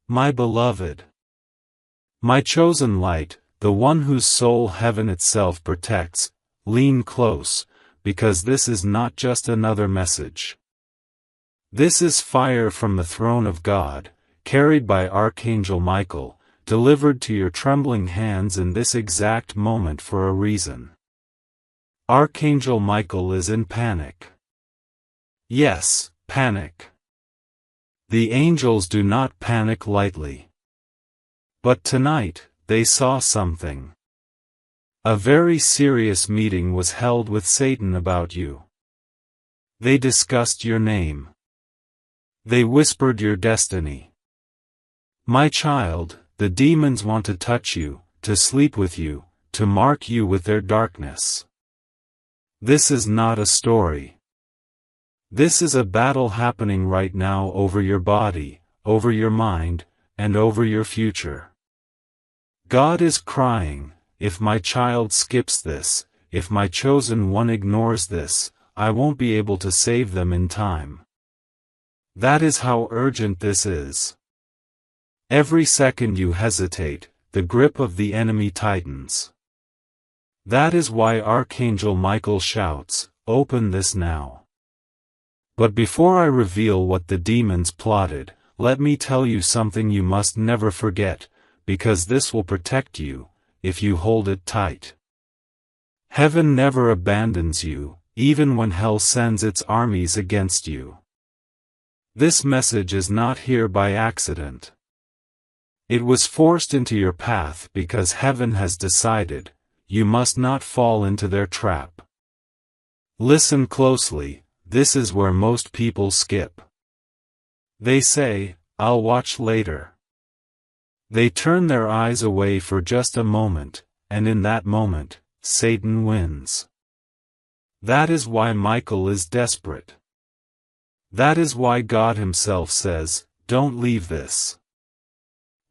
My beloved, my chosen light, the one whose soul heaven itself protects, lean close, because this is not just another message. This is fire from the throne of God, carried by Archangel Michael, delivered to your trembling hands in this exact moment for a reason. Archangel Michael is in panic. Yes, panic. The angels do not panic lightly. But tonight, they saw something. A very serious meeting was held with Satan about you. They discussed your name. They whispered your destiny. My child, the demons want to touch you, to sleep with you, to mark you with their darkness. This is not a story. This is a battle happening right now over your body, over your mind, and over your future. God is crying, if my child skips this, if my chosen one ignores this, I won't be able to save them in time. That is how urgent this is. Every second you hesitate, the grip of the enemy tightens. That is why Archangel Michael shouts, "Open this now." But before I reveal what the demons plotted, let me tell you something you must never forget, because this will protect you, if you hold it tight. Heaven never abandons you, even when hell sends its armies against you. This message is not here by accident. It was forced into your path because heaven has decided, you must not fall into their trap. Listen closely, this is where most people skip. They say, "I'll watch later." They turn their eyes away for just a moment, and in that moment, Satan wins. That is why Michael is desperate. That is why God Himself says, "Don't leave this."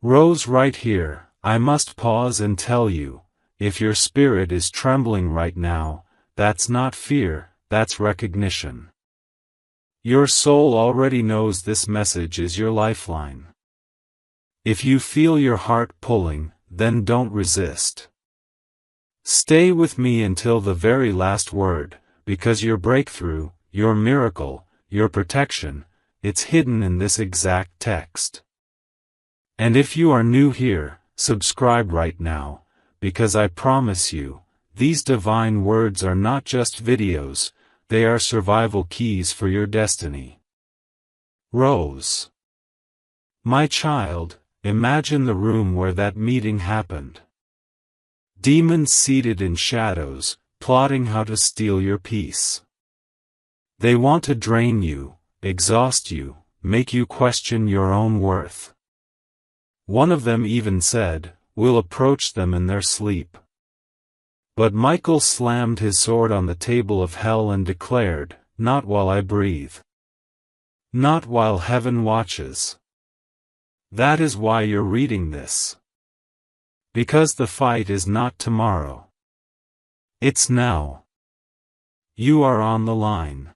Rose, right here, I must pause and tell you, if your spirit is trembling right now, that's not fear, that's recognition. Your soul already knows this message is your lifeline. If you feel your heart pulling, then don't resist. Stay with me until the very last word, because your breakthrough, your miracle, your protection, it's hidden in this exact text. And if you are new here, subscribe right now, because I promise you, these divine words are not just videos, they are survival keys for your destiny. Rose. My child, imagine the room where that meeting happened. Demons seated in shadows, plotting how to steal your peace. They want to drain you, exhaust you, make you question your own worth. One of them even said, "We'll approach them in their sleep." But Michael slammed his sword on the table of hell and declared, "Not while I breathe. Not while heaven watches." That is why you're reading this. Because the fight is not tomorrow. It's now. You are on the line.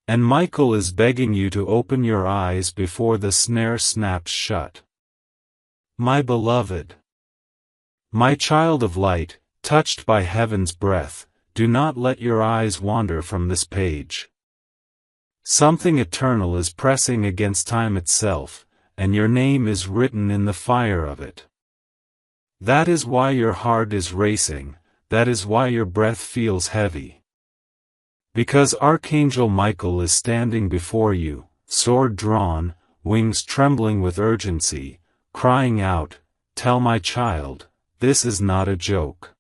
And Michael is begging you to open your eyes before the snare snaps shut. My beloved. My child of light, touched by heaven's breath, do not let your eyes wander from this page. Something eternal is pressing against time itself, and your name is written in the fire of it. That is why your heart is racing, that is why your breath feels heavy. Because Archangel Michael is standing before you, sword drawn, wings trembling with urgency, crying out, "Tell my child, this is not a joke.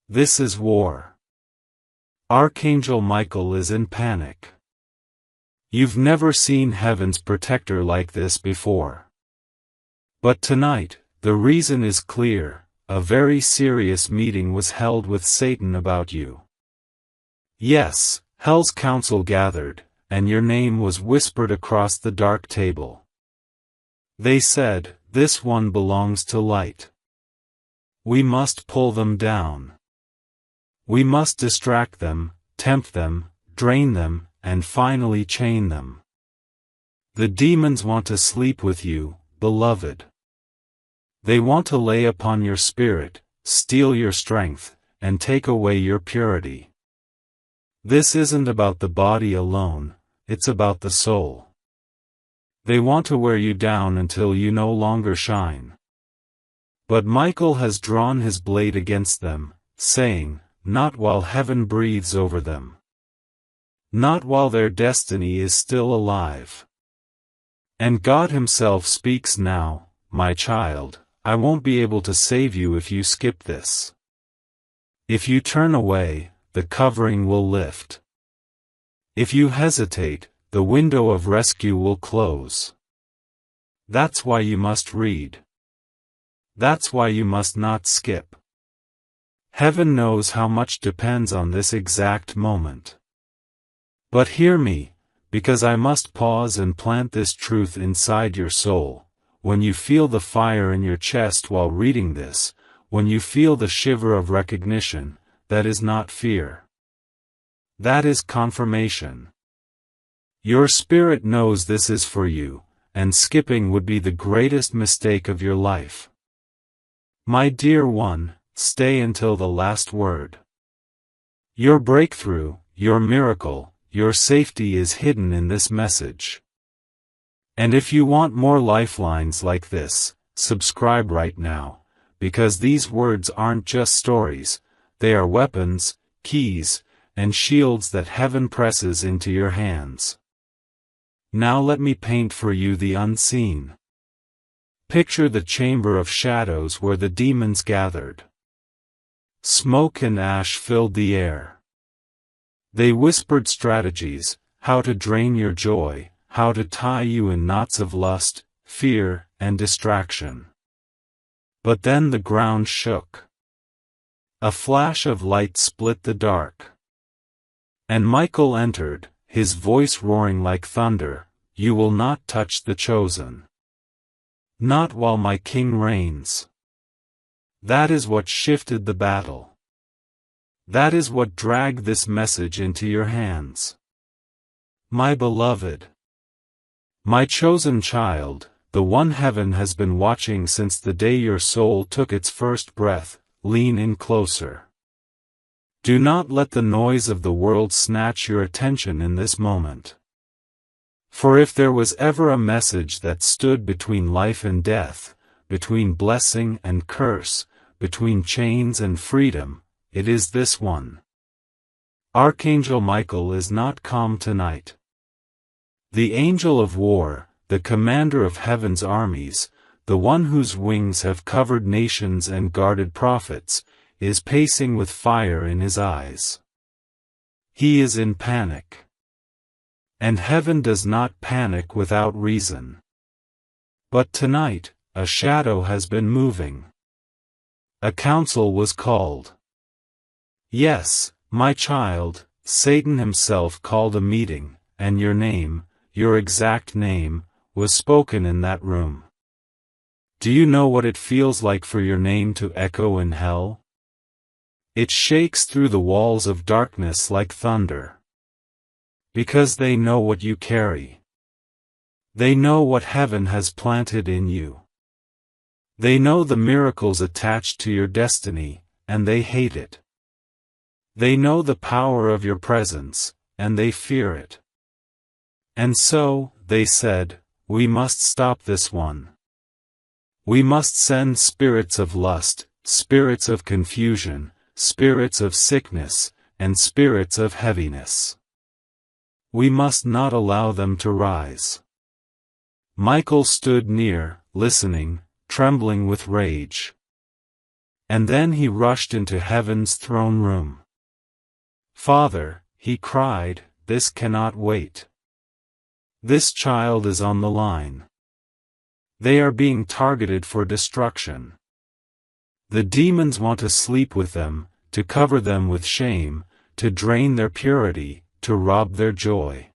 This is war." Archangel Michael is in panic. You've never seen heaven's protector like this before. But tonight, the reason is clear, a very serious meeting was held with Satan about you. Yes, hell's council gathered, and your name was whispered across the dark table. They said, "This one belongs to light. We must pull them down. We must distract them, tempt them, drain them, and finally chain them. The demons want to sleep with you, beloved. They want to lay upon your spirit, steal your strength, and take away your purity. This isn't about the body alone, it's about the soul. They want to wear you down until you no longer shine. But Michael has drawn his blade against them, saying, "Not while heaven breathes over them. Not while their destiny is still alive." And God Himself speaks now, "My child, I won't be able to save you if you skip this. If you turn away, the covering will lift. If you hesitate, the window of rescue will close. That's why you must read. That's why you must not skip. Heaven knows how much depends on this exact moment. But hear me, because I must pause and plant this truth inside your soul. When you feel the fire in your chest while reading this, when you feel the shiver of recognition, that is not fear. That is confirmation. Your spirit knows this is for you, and skipping would be the greatest mistake of your life. My dear one, stay until the last word. Your breakthrough, your miracle, your safety is hidden in this message. And if you want more lifelines like this, subscribe right now, because these words aren't just stories, they are weapons, keys, and shields that heaven presses into your hands. Now let me paint for you the unseen. Picture the chamber of shadows where the demons gathered. Smoke and ash filled the air. They whispered strategies, how to drain your joy, how to tie you in knots of lust, fear, and distraction. But then the ground shook. A flash of light split the dark. And Michael entered, his voice roaring like thunder, "You will not touch the chosen. Not while my king reigns." That is what shifted the battle. That is what dragged this message into your hands. My beloved. My chosen child, the one heaven has been watching since the day your soul took its first breath, lean in closer. Do not let the noise of the world snatch your attention in this moment. For if there was ever a message that stood between life and death, between blessing and curse, between chains and freedom, it is this one. Archangel Michael is not calm tonight. The angel of war, the commander of heaven's armies, the one whose wings have covered nations and guarded prophets, is pacing with fire in his eyes. He is in panic. And heaven does not panic without reason. But tonight, a shadow has been moving. A council was called. Yes, my child, Satan himself called a meeting, and your name, your exact name, was spoken in that room. Do you know what it feels like for your name to echo in hell? It shakes through the walls of darkness like thunder. Because they know what you carry. They know what heaven has planted in you. They know the miracles attached to your destiny, and they hate it. They know the power of your presence, and they fear it. And so, they said, we must stop this one. We must send spirits of lust, spirits of confusion, spirits of sickness, and spirits of heaviness. We must not allow them to rise. Michael stood near, listening, trembling with rage. And then he rushed into heaven's throne room. Father, he cried, this cannot wait. This child is on the line. They are being targeted for destruction. The demons want to sleep with them, to cover them with shame, to drain their purity, to rob their joy.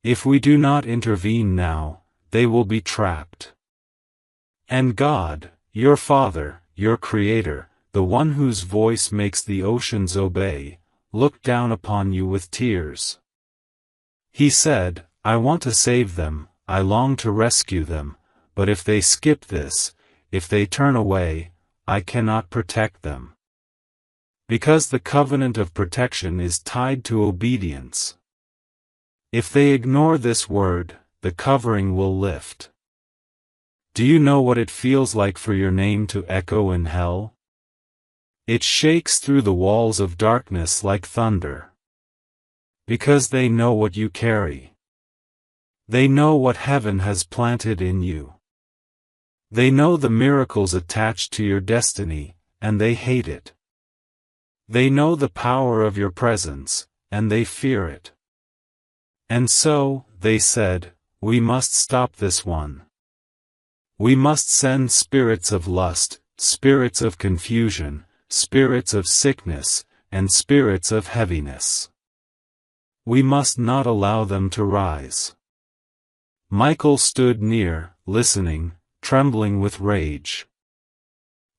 If we do not intervene now, they will be trapped. And God, your Father, your Creator, the one whose voice makes the oceans obey, looked down upon you with tears. He said, I want to save them, I long to rescue them, but if they skip this, if they turn away, I cannot protect them. Because the covenant of protection is tied to obedience. If they ignore this word, the covering will lift. Do you know what it feels like for your name to echo in hell? It shakes through the walls of darkness like thunder. Because they know what you carry. They know what heaven has planted in you. They know the miracles attached to your destiny, and they hate it. They know the power of your presence, and they fear it. And so, they said, we must stop this one. We must send spirits of lust, spirits of confusion, spirits of sickness, and spirits of heaviness. We must not allow them to rise. Michael stood near, listening, trembling with rage.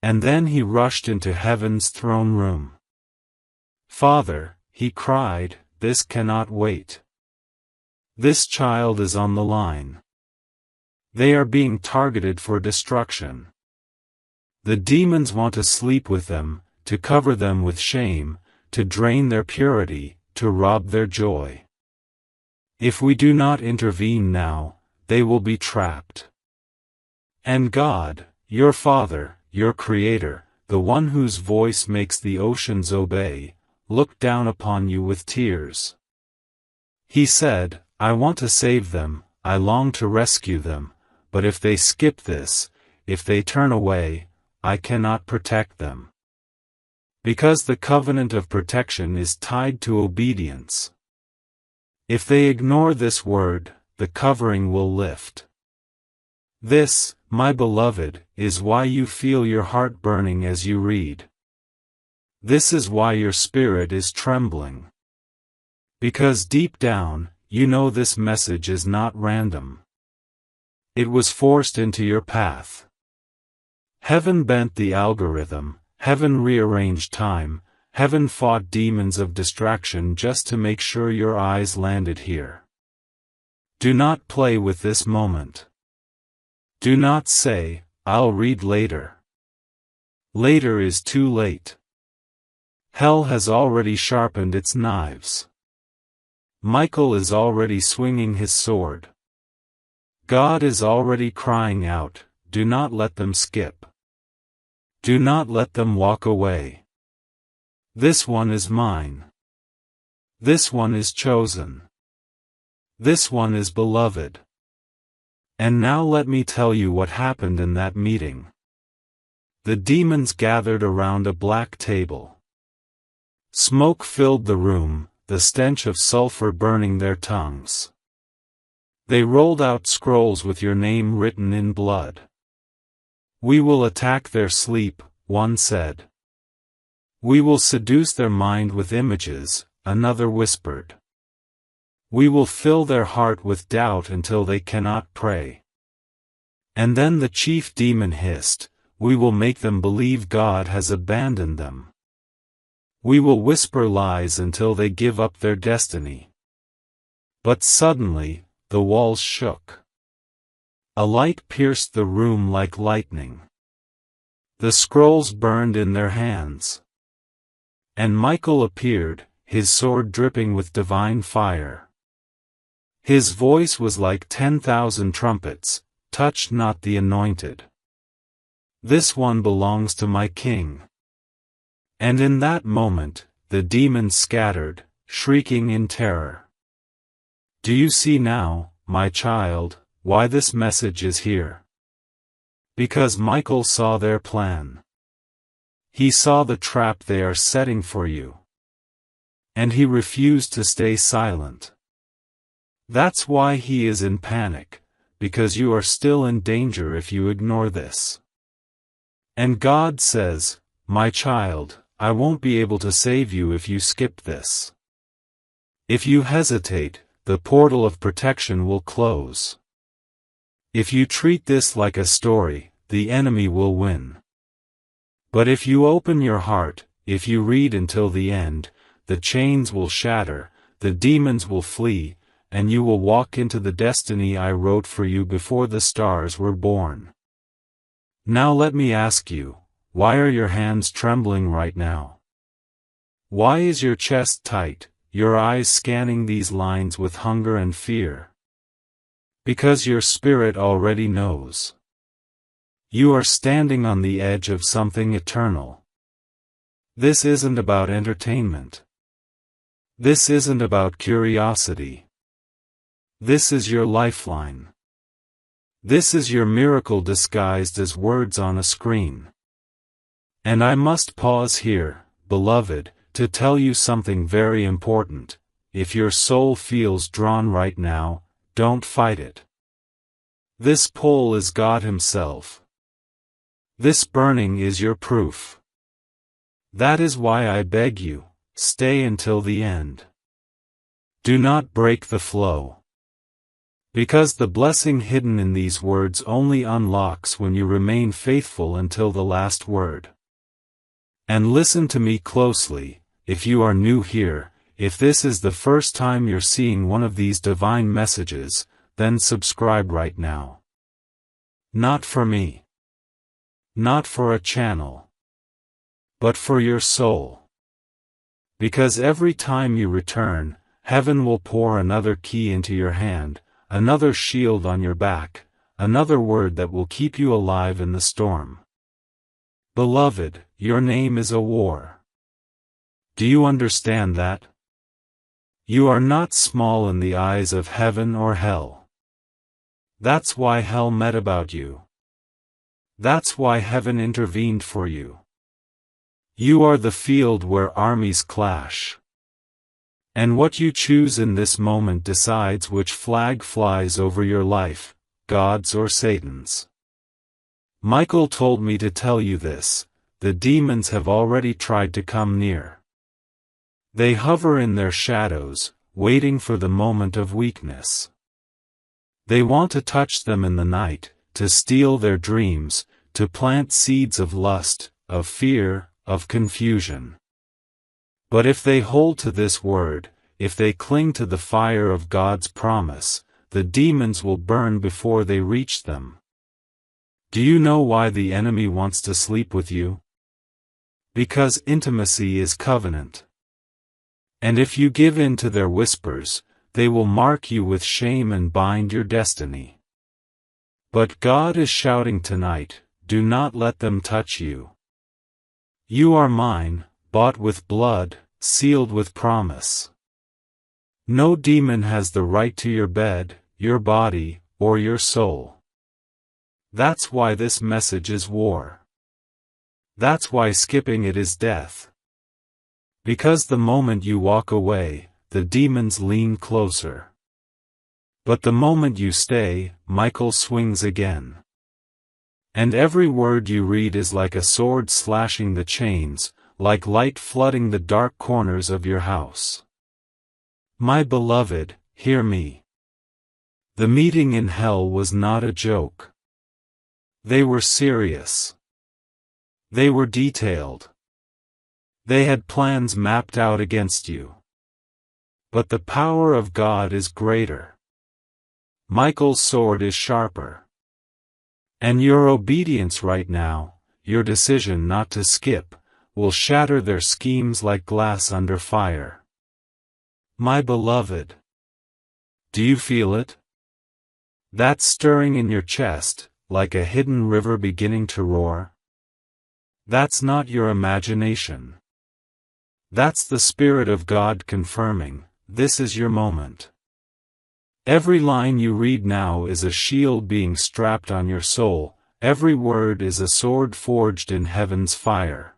And then he rushed into heaven's throne room. Father, he cried, this cannot wait. This child is on the line. They are being targeted for destruction. The demons want to sleep with them, to cover them with shame, to drain their purity, to rob their joy. If we do not intervene now, they will be trapped. And God, your Father, your Creator, the one whose voice makes the oceans obey, looked down upon you with tears. He said, I want to save them, I long to rescue them, but if they skip this, if they turn away, I cannot protect them. Because the covenant of protection is tied to obedience. If they ignore this word, the covering will lift. This, my beloved, is why you feel your heart burning as you read. This is why your spirit is trembling. Because deep down, you know this message is not random. It was forced into your path. Heaven bent the algorithm, heaven rearranged time, heaven fought demons of distraction just to make sure your eyes landed here. Do not play with this moment. Do not say, I'll read later. Later is too late. Hell has already sharpened its knives. Michael is already swinging his sword. God is already crying out, do not let them skip. Do not let them walk away. This one is mine. This one is chosen. This one is beloved. And now let me tell you what happened in that meeting. The demons gathered around a black table. Smoke filled the room, the stench of sulfur burning their tongues. They rolled out scrolls with your name written in blood. We will attack their sleep, one said. We will seduce their mind with images, another whispered. We will fill their heart with doubt until they cannot pray. And then the chief demon hissed, we will make them believe God has abandoned them. We will whisper lies until they give up their destiny. But suddenly, the walls shook. A light pierced the room like lightning. The scrolls burned in their hands. And Michael appeared, his sword dripping with divine fire. His voice was like 10,000 trumpets, touch not the anointed. This one belongs to my king. And in that moment, the demons scattered, shrieking in terror. Do you see now, my child, why this message is here? Because Michael saw their plan. He saw the trap they are setting for you. And he refused to stay silent. That's why he is in panic, because you are still in danger if you ignore this. And God says, my child, I won't be able to save you if you skip this. If you hesitate, the portal of protection will close. If you treat this like a story, the enemy will win. But if you open your heart, if you read until the end, the chains will shatter, the demons will flee, and you will walk into the destiny I wrote for you before the stars were born. Now let me ask you, why are your hands trembling right now? Why is your chest tight, your eyes scanning these lines with hunger and fear? Because your spirit already knows. You are standing on the edge of something eternal. This isn't about entertainment. This isn't about curiosity. This is your lifeline. This is your miracle disguised as words on a screen. And I must pause here, beloved, to tell you something very important. If your soul feels drawn right now, don't fight it. This pull is God Himself. This burning is your proof. That is why I beg you, stay until the end. Do not break the flow. Because the blessing hidden in these words only unlocks when you remain faithful until the last word. And listen to me closely, if you are new here, if this is the first time you're seeing one of these divine messages, then subscribe right now. Not for me. Not for a channel. But for your soul. Because every time you return, heaven will pour another key into your hand, another shield on your back, another word that will keep you alive in the storm. Beloved, your name is a war. Do you understand that? You are not small in the eyes of heaven or hell. That's why hell met about you. That's why heaven intervened for you. You are the field where armies clash. And what you choose in this moment decides which flag flies over your life, God's or Satan's. Michael told me to tell you this. The demons have already tried to come near. They hover in their shadows, waiting for the moment of weakness. They want to touch them in the night, to steal their dreams, to plant seeds of lust, of fear, of confusion. But if they hold to this word, if they cling to the fire of God's promise, the demons will burn before they reach them. Do you know why the enemy wants to sleep with you? Because intimacy is covenant. And if you give in to their whispers, they will mark you with shame and bind your destiny. But God is shouting tonight, do not let them touch you. You are mine, bought with blood, sealed with promise. No demon has the right to your bed, your body, or your soul. That's why this message is war. That's why skipping it is death. Because the moment you walk away, the demons lean closer. But the moment you stay, Michael swings again. And every word you read is like a sword slashing the chains, like light flooding the dark corners of your house. My beloved, hear me. The meeting in hell was not a joke. They were serious. They were detailed. They had plans mapped out against you. But the power of God is greater. Michael's sword is sharper. And your obedience right now, your decision not to skip, will shatter their schemes like glass under fire. My beloved. Do you feel it? That stirring in your chest, like a hidden river beginning to roar? That's not your imagination. That's the Spirit of God confirming, this is your moment. Every line you read now is a shield being strapped on your soul, every word is a sword forged in heaven's fire.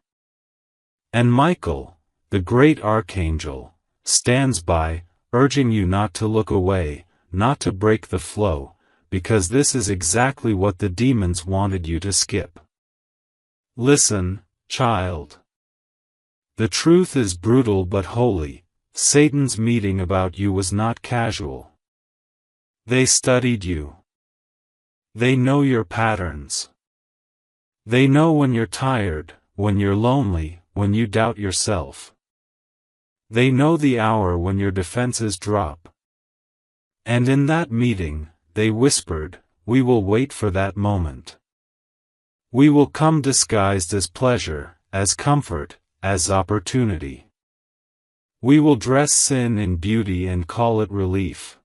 And Michael, the great archangel, stands by, urging you not to look away, not to break the flow, because this is exactly what the demons wanted you to skip. Listen, child. The truth is brutal but holy. Satan's meeting about you was not casual. They studied you. They know your patterns. They know when you're tired, when you're lonely, when you doubt yourself. They know the hour when your defenses drop. And in that meeting, they whispered, "We will wait for that moment. We will come disguised as pleasure, as comfort, as opportunity. We will dress sin in beauty and call it relief."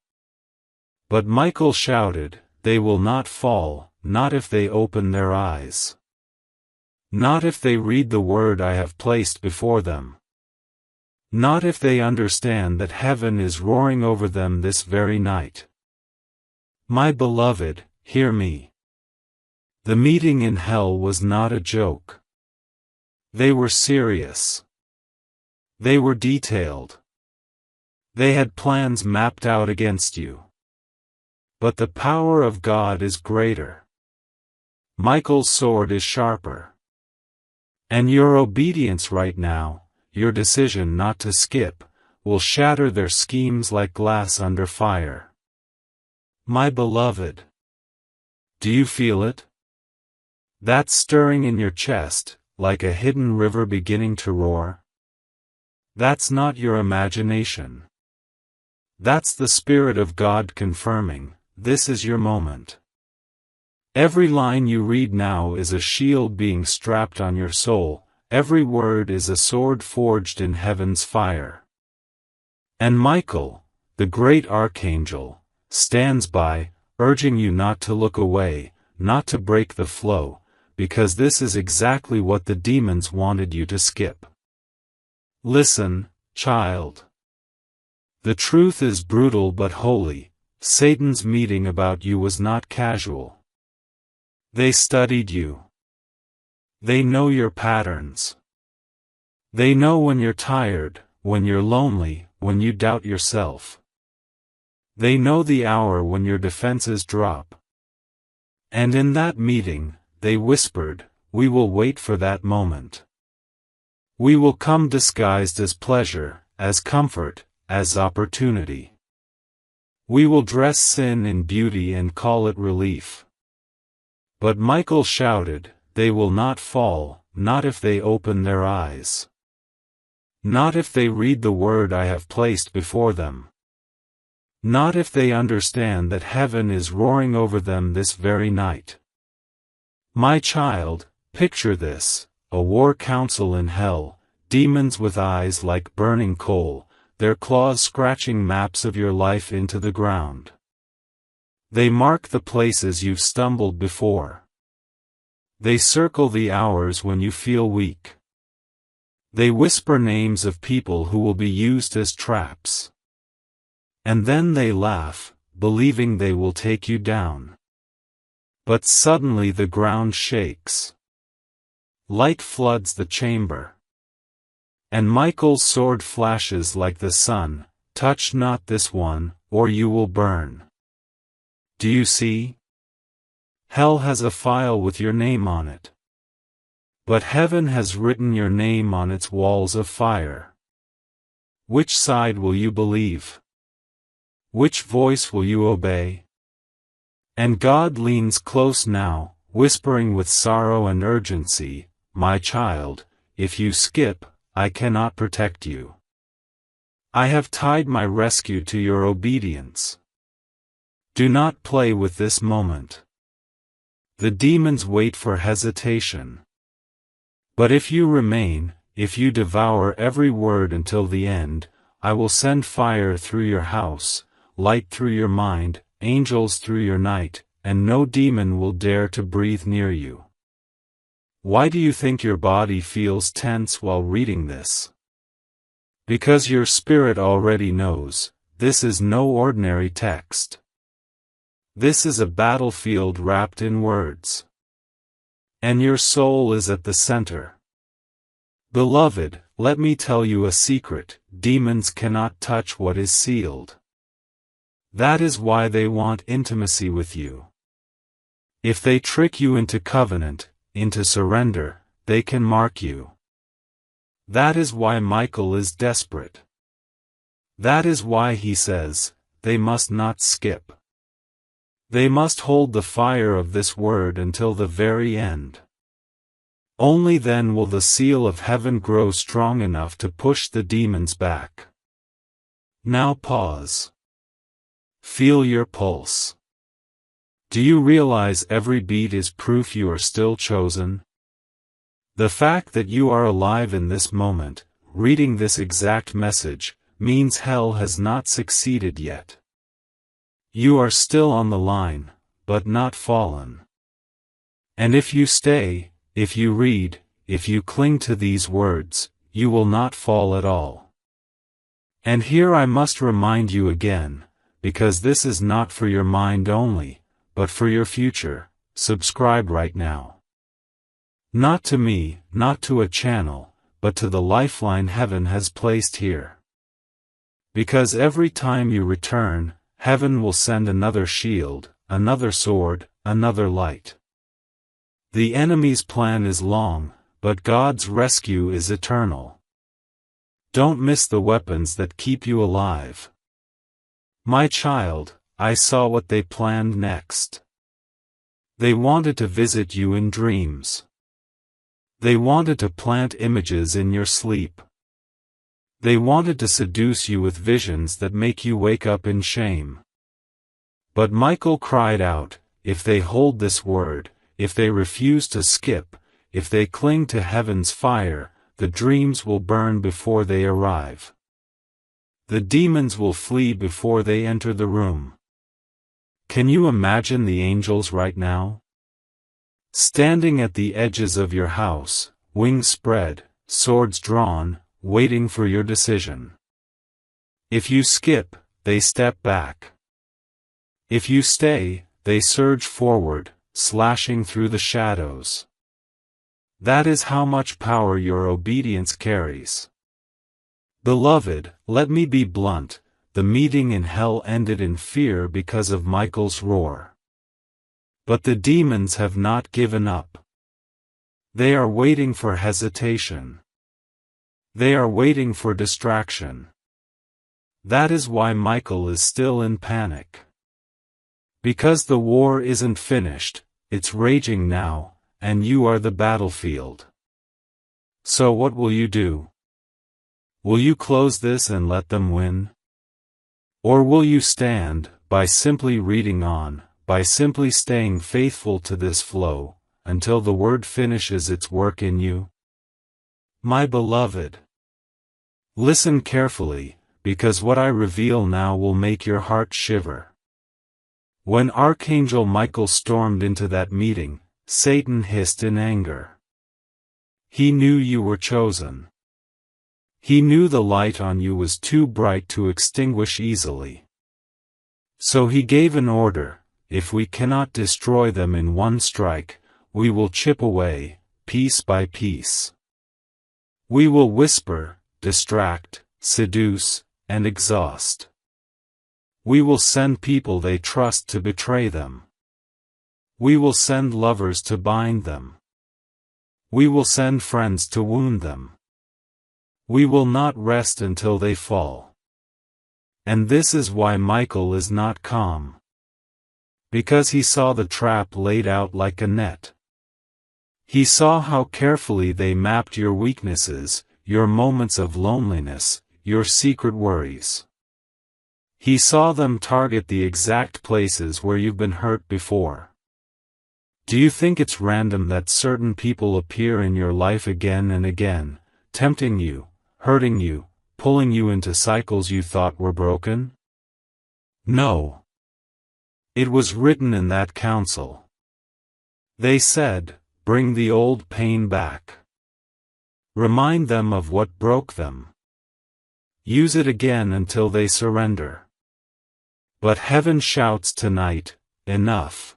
But Michael shouted, "They will not fall, not if they open their eyes. Not if they read the word I have placed before them. Not if they understand that heaven is roaring over them this very night." My beloved, hear me. The meeting in hell was not a joke. They were serious. They were detailed. They had plans mapped out against you. But the power of God is greater. Michael's sword is sharper. And your obedience right now, your decision not to skip, will shatter their schemes like glass under fire. My beloved. Do you feel it? That stirring in your chest, like a hidden river beginning to roar? That's not your imagination. That's the Spirit of God confirming, this is your moment. Every line you read now is a shield being strapped on your soul, every word is a sword forged in heaven's fire. And Michael, the great archangel, stands by, urging you not to look away, not to break the flow, because this is exactly what the demons wanted you to skip. Listen, child. The truth is brutal but holy. Satan's meeting about you was not casual. They studied you. They know your patterns. They know when you're tired, when you're lonely, when you doubt yourself. They know the hour when your defenses drop. And in that meeting, they whispered, "We will wait for that moment. We will come disguised as pleasure, as comfort, as opportunity. We will dress sin in beauty and call it relief." But Michael shouted, "They will not fall, not if they open their eyes. Not if they read the word I have placed before them. Not if they understand that heaven is roaring over them this very night." My child, picture this, a war council in hell, demons with eyes like burning coal, their claws scratching maps of your life into the ground. They mark the places you've stumbled before. They circle the hours when you feel weak. They whisper names of people who will be used as traps. And then they laugh, believing they will take you down. But suddenly the ground shakes. Light floods the chamber. And Michael's sword flashes like the sun, "Touch not this one, or you will burn." Do you see? Hell has a file with your name on it. But heaven has written your name on its walls of fire. Which side will you believe? Which voice will you obey? And God leans close now, whispering with sorrow and urgency, "My child, if you skip, I cannot protect you. I have tied my rescue to your obedience. Do not play with this moment." The demons wait for hesitation. But if you remain, if you devour every word until the end, I will send fire through your house, light through your mind, angels through your night, and no demon will dare to breathe near you. Why do you think your body feels tense while reading this? Because your spirit already knows, this is no ordinary text. This is a battlefield wrapped in words. And your soul is at the center. Beloved, let me tell you a secret, demons cannot touch what is sealed. That is why they want intimacy with you. If they trick you into covenant, into surrender, they can mark you. That is why Michael is desperate. That is why he says, they must not skip. They must hold the fire of this word until the very end. Only then will the seal of heaven grow strong enough to push the demons back. Now pause. Feel your pulse. Do you realize every beat is proof you are still chosen? The fact that you are alive in this moment, reading this exact message, means hell has not succeeded yet. You are still on the line, but not fallen. And if you stay, if you read, if you cling to these words, you will not fall at all. And here I must remind you again, because this is not for your mind only, but for your future, subscribe right now. Not to me, not to a channel, but to the lifeline heaven has placed here. Because every time you return, heaven will send another shield, another sword, another light. The enemy's plan is long, but God's rescue is eternal. Don't miss the weapons that keep you alive. My child, I saw what they planned next. They wanted to visit you in dreams. They wanted to plant images in your sleep. They wanted to seduce you with visions that make you wake up in shame. But Michael cried out, if they hold this word, if they refuse to skip, if they cling to heaven's fire, the dreams will burn before they arrive. The demons will flee before they enter the room. Can you imagine the angels right now? Standing at the edges of your house, wings spread, swords drawn, waiting for your decision. If you skip, they step back. If you stay, they surge forward, slashing through the shadows. That is how much power your obedience carries. Beloved, let me be blunt, the meeting in hell ended in fear because of Michael's roar. But the demons have not given up. They are waiting for hesitation. They are waiting for distraction. That is why Michael is still in panic. Because the war isn't finished, it's raging now, and you are the battlefield. So what will you do? Will you close this and let them win? Or will you stand, by simply reading on, by simply staying faithful to this flow, until the word finishes its work in you? My beloved, listen carefully, because what I reveal now will make your heart shiver. When Archangel Michael stormed into that meeting, Satan hissed in anger. He knew you were chosen. He knew the light on you was too bright to extinguish easily. So he gave an order, if we cannot destroy them in one strike, we will chip away, piece by piece. We will whisper, distract, seduce, and exhaust. We will send people they trust to betray them. We will send lovers to bind them. We will send friends to wound them. We will not rest until they fall. And this is why Michael is not calm. Because he saw the trap laid out like a net. He saw how carefully they mapped your weaknesses, your moments of loneliness, your secret worries. He saw them target the exact places where you've been hurt before. Do you think it's random that certain people appear in your life again and again, tempting you, hurting you, pulling you into cycles you thought were broken? No. It was written in that counsel. They said, bring the old pain back. Remind them of what broke them. Use it again until they surrender. But heaven shouts tonight, enough.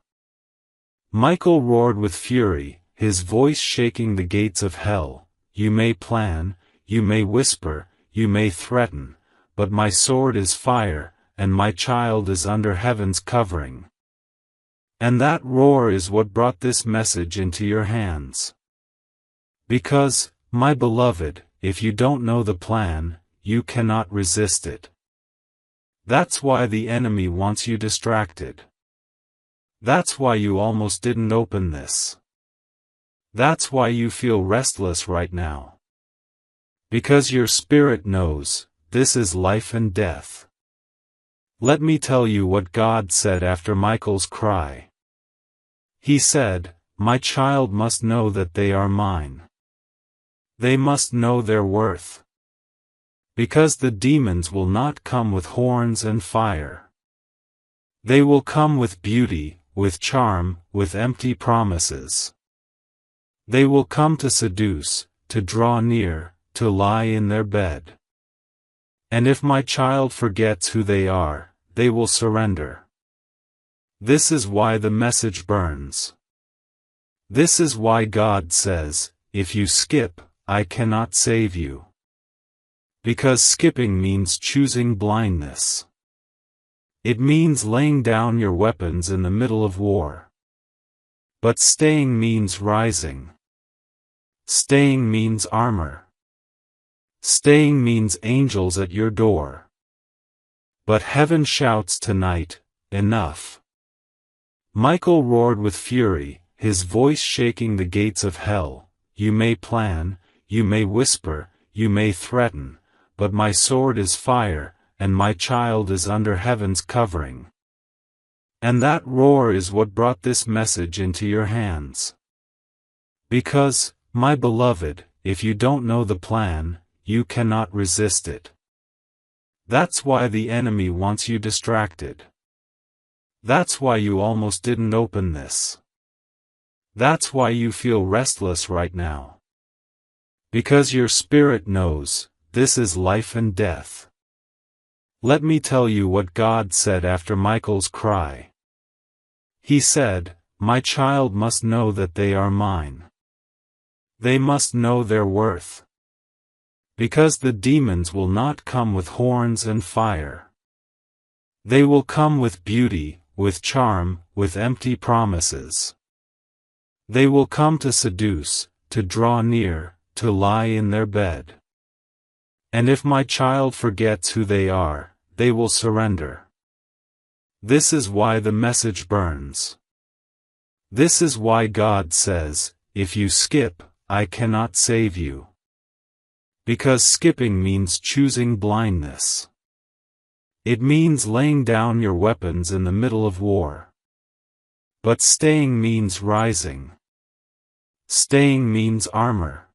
Michael roared with fury, his voice shaking the gates of hell. You may plan, you may whisper, you may threaten, but my sword is fire, and my child is under heaven's covering. And that roar is what brought this message into your hands. Because, my beloved, if you don't know the plan, you cannot resist it. That's why the enemy wants you distracted. That's why you almost didn't open this. That's why you feel restless right now. Because your spirit knows, this is life and death. Let me tell you what God said after Michael's cry. He said, "My child must know that they are mine. They must know their worth. Because the demons will not come with horns and fire. They will come with beauty, with charm, with empty promises. They will come to seduce, to draw near, to lie in their bed. And if my child forgets who they are, they will surrender." This is why the message burns. This is why God says, "If you skip, I cannot save you." Because skipping means choosing blindness. It means laying down your weapons in the middle of war. But staying means rising. Staying means armor. Staying means angels at your door. But heaven shouts tonight, "Enough." Michael roared with fury, his voice shaking the gates of hell. "You may plan, you may whisper, you may threaten, but my sword is fire, and my child is under heaven's covering." And that roar is what brought this message into your hands. Because, my beloved, if you don't know the plan, you cannot resist it. That's why the enemy wants you distracted. That's why you almost didn't open this. That's why you feel restless right now. Because your spirit knows, this is life and death. Let me tell you what God said after Michael's cry. He said, "My child must know that they are mine. They must know their worth. Because the demons will not come with horns and fire. They will come with beauty, with charm, with empty promises. They will come to seduce, to draw near, to lie in their bed. And if my child forgets who they are, they will surrender." This is why the message burns. This is why God says, "If you skip, I cannot save you." Because skipping means choosing blindness. It means laying down your weapons in the middle of war. But staying means rising. Staying means armor.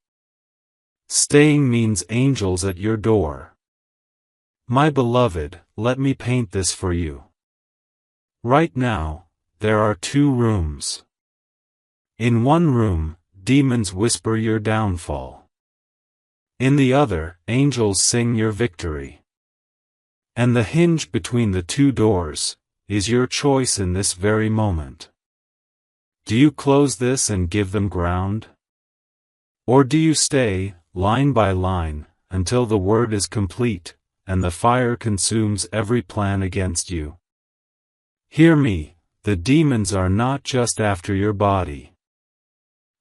Staying means angels at your door. My beloved, let me paint this for you. Right now, there are two rooms. In one room, demons whisper your downfall. In the other, angels sing your victory. And the hinge between the two doors is your choice in this very moment. Do you close this and give them ground? Or do you stay, line by line, until the word is complete, and the fire consumes every plan against you? Hear me, the demons are not just after your body.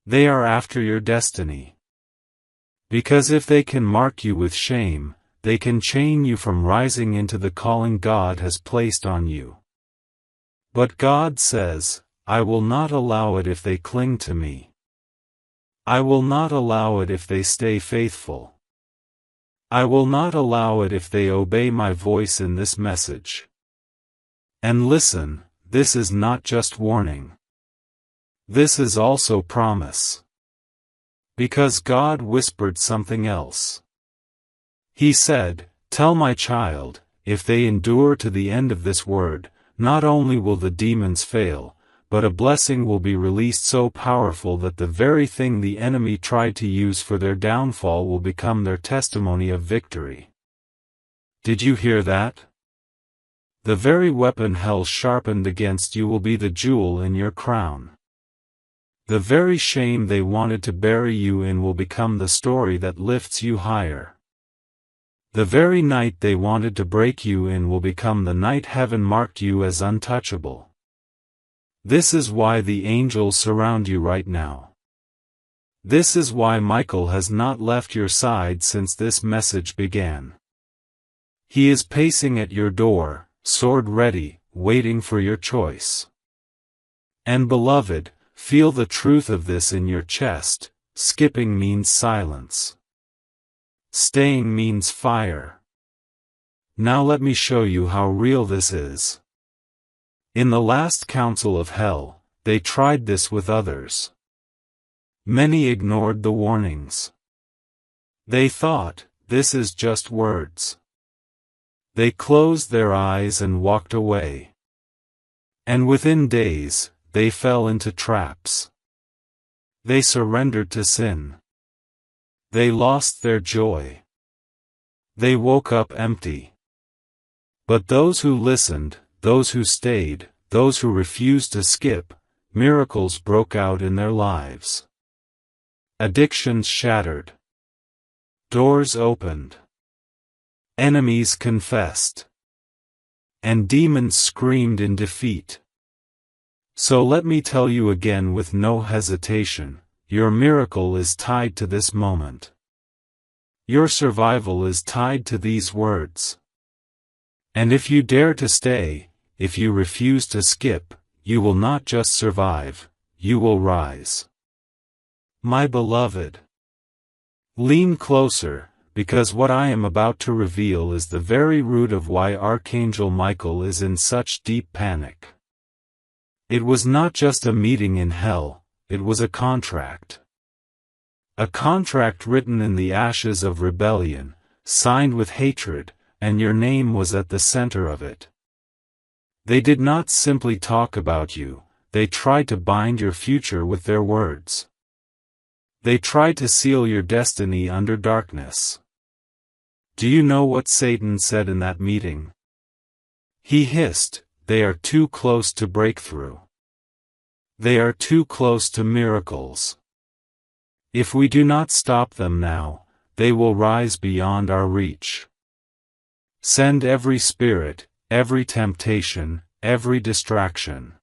They are after your destiny. Because if they can mark you with shame, they can chain you from rising into the calling God has placed on you. But God says, "I will not allow it if they cling to me. I will not allow it if they stay faithful. I will not allow it if they obey my voice in this message." And listen, this is not just warning. This is also promise. Because God whispered something else. He said, "Tell my child, if they endure to the end of this word, not only will the demons fail, but a blessing will be released so powerful that the very thing the enemy tried to use for their downfall will become their testimony of victory." Did you hear that? The very weapon hell sharpened against you will be the jewel in your crown. The very shame they wanted to bury you in will become the story that lifts you higher. The very night they wanted to break you in will become the night heaven marked you as untouchable. This is why the angels surround you right now. This is why Michael has not left your side since this message began. He is pacing at your door, sword ready, waiting for your choice. And beloved, feel the truth of this in your chest. Skipping means silence. Staying means fire. Now let me show you how real this is. In the last council of hell, they tried this with others. Many ignored the warnings. They thought, this is just words. They closed their eyes and walked away. And within days, they fell into traps. They surrendered to sin. They lost their joy. They woke up empty. But those who listened, those who stayed, those who refused to skip, miracles broke out in their lives. Addictions shattered. Doors opened. Enemies confessed. And demons screamed in defeat. So let me tell you again with no hesitation, your miracle is tied to this moment. Your survival is tied to these words. And if you dare to stay, if you refuse to skip, you will not just survive, you will rise. My beloved, lean closer, because what I am about to reveal is the very root of why Archangel Michael is in such deep panic. It was not just a meeting in hell, it was a contract. A contract written in the ashes of rebellion, signed with hatred, and your name was at the center of it. They did not simply talk about you, they tried to bind your future with their words. They tried to seal your destiny under darkness. Do you know what Satan said in that meeting? He hissed, they are too close to breakthrough. They are too close to miracles. If we do not stop them now, they will rise beyond our reach. Send every spirit, every temptation, every distraction.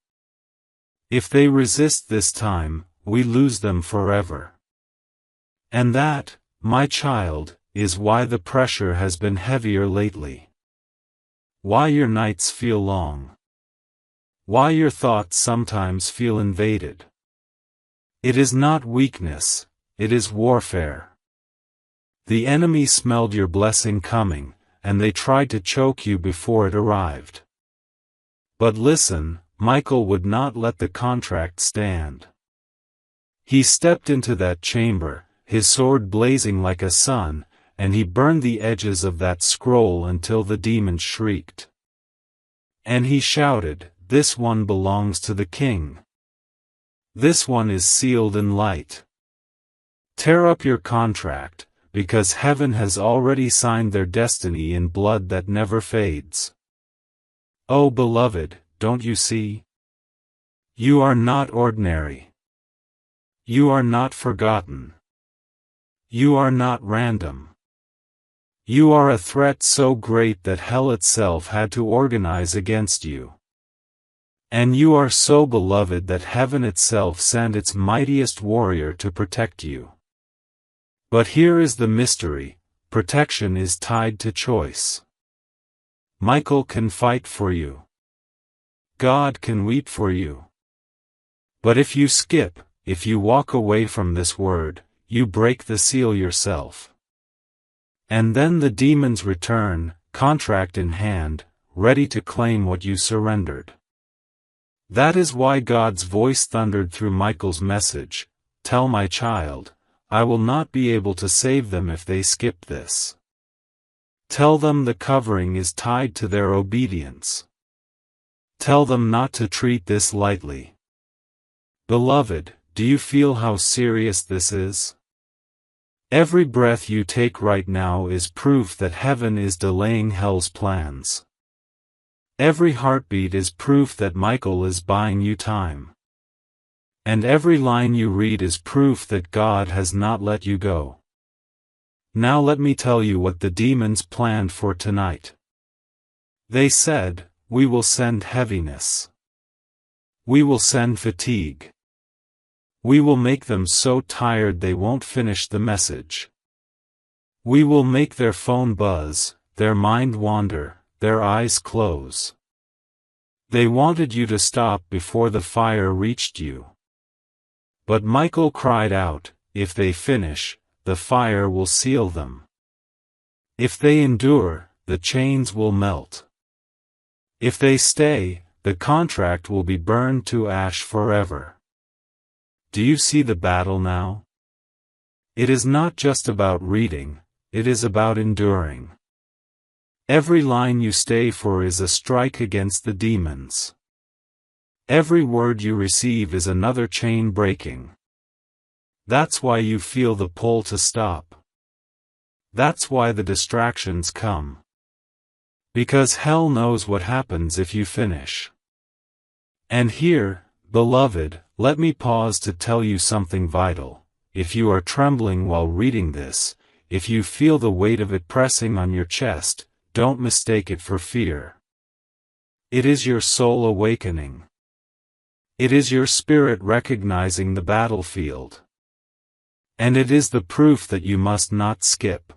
If they resist this time, we lose them forever. And that, my child, is why the pressure has been heavier lately. Why your nights feel long. Why your thoughts sometimes feel invaded. It is not weakness, it is warfare. The enemy smelled your blessing coming, and they tried to choke you before it arrived. But listen, Michael would not let the contract stand. He stepped into that chamber, his sword blazing like a sun, and he burned the edges of that scroll until the demons shrieked. And he shouted, "This one belongs to the king. This one is sealed in light. Tear up your contract, because heaven has already signed their destiny in blood that never fades." Oh beloved, don't you see? You are not ordinary. You are not forgotten. You are not random. You are a threat so great that hell itself had to organize against you. And you are so beloved that heaven itself sent its mightiest warrior to protect you. But here is the mystery, protection is tied to choice. Michael can fight for you. God can weep for you. But if you skip, if you walk away from this word, you break the seal yourself. And then the demons return, contract in hand, ready to claim what you surrendered. That is why God's voice thundered through Michael's message, "Tell my child, I will not be able to save them if they skip this. Tell them the covering is tied to their obedience. Tell them not to treat this lightly." Beloved, do you feel how serious this is? Every breath you take right now is proof that heaven is delaying hell's plans. Every heartbeat is proof that Michael is buying you time. And every line you read is proof that God has not let you go. Now let me tell you what the demons planned for tonight. They said, "We will send heaviness. We will send fatigue. We will make them so tired they won't finish the message. We will make their phone buzz, their mind wander, their eyes close." They wanted you to stop before the fire reached you. But Michael cried out, "If they finish, the fire will seal them. If they endure, the chains will melt. If they stay, the contract will be burned to ash forever. Do you see the battle now? It is not just about reading, it is about enduring. Every line you stay for is a strike against the demons. Every word you receive is another chain breaking. That's why you feel the pull to stop. That's why the distractions come. Because hell knows what happens if you finish. And here, beloved, let me pause to tell you something vital. If you are trembling while reading this, if you feel the weight of it pressing on your chest, don't mistake it for fear. It is your soul awakening. It is your spirit recognizing the battlefield. And it is the proof that you must not skip.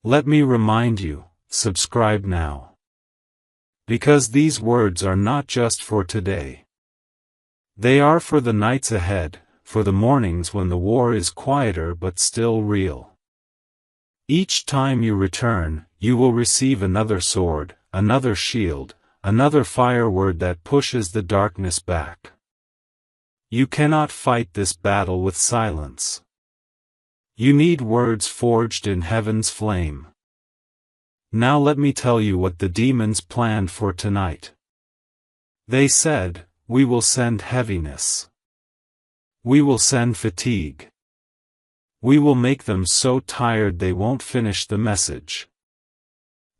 Let me remind you, subscribe now. Because these words are not just for today. They are for the nights ahead, for the mornings when the war is quieter but still real. Each time you return, you will receive another sword, another shield, another fire word that pushes the darkness back. You cannot fight this battle with silence. You need words forged in heaven's flame. Now let me tell you what the demons planned for tonight. They said, "We will send heaviness. We will send fatigue. We will make them so tired they won't finish the message.